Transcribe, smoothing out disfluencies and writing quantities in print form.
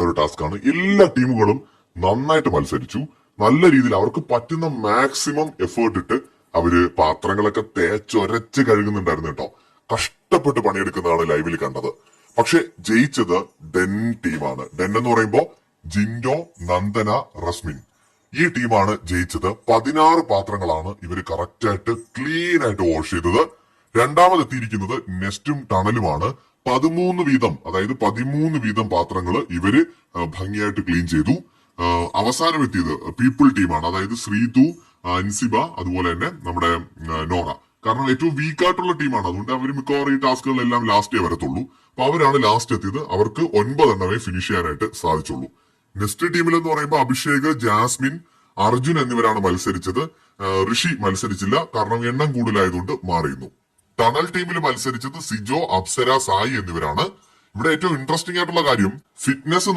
ഒരു ടാസ്ക് ആണ്. എല്ലാ ടീമുകളും നന്നായിട്ട് മത്സരിച്ചു. നല്ല രീതിയിൽ അവർക്ക് പറ്റുന്ന മാക്സിമം എഫേർട്ട് ഇട്ട് അവര് പാത്രങ്ങളൊക്കെ തേച്ചൊരച്ച് കഴുകുന്നുണ്ടായിരുന്നു കേട്ടോ. കഷ്ടപ്പെട്ട് പണിയെടുക്കുന്നതാണ് ലൈവിൽ കണ്ടത്. പക്ഷെ ജയിച്ചത് ഡെൻ ടീമാണ്. ഡെൻ എന്ന് പറയുമ്പോ ജിൻഡോ, നന്ദന, റസ്മിൻ ഈ ടീമാണ് ജയിച്ചത്. 16 പാത്രങ്ങളാണ് ഇവര് കറക്റ്റായിട്ട് ക്ലീൻ ആയിട്ട് വാഷ് ചെയ്തത്. രണ്ടാമതെത്തിയിരിക്കുന്നത് നെസ്റ്റും ടണലുമാണ്. 13 വീതം, അതായത് 13 വീതം പാത്രങ്ങൾ ഇവര് ഭംഗിയായിട്ട് ക്ലീൻ ചെയ്തു. അവസാനം എത്തിയത് പീപ്പിൾ ടീമാണ്. അതായത് ശ്രീതു, അൻസിബ, അതുപോലെ തന്നെ നമ്മുടെ നോറ. കാരണം ഏറ്റവും വീക്കായിട്ടുള്ള ടീമാണ്. അതുകൊണ്ട് അവർ മിക്കവാറും ഈ ടാസ്കുകളെല്ലാം ലാസ്റ്റേ വരത്തുള്ളൂ. അപ്പൊ അവരാണ് ലാസ്റ്റ് എത്തിയത്. അവർക്ക് 9 എണ്ണമേ ഫിനിഷ് ചെയ്യാനായിട്ട് സാധിച്ചുള്ളൂ. നെക്സ്റ്റ് ടീമിൽ എന്ന് പറയുമ്പോൾ അഭിഷേക്, ജാസ്മിൻ, അർജുൻ എന്നിവരാണ് മത്സരിച്ചത്. ഋഷി മത്സരിച്ചില്ല, കാരണം എണ്ണം കൂടുതലായതുകൊണ്ട് മാറിയിരുന്നു. ടണൽ ടീമിൽ മത്സരിച്ചത് സിജോ, അപ്സര, സായി എന്നിവരാണ്. ഇവിടെ ഏറ്റവും ഇൻട്രസ്റ്റിംഗ് ആയിട്ടുള്ള കാര്യം ഫിറ്റ്നസ്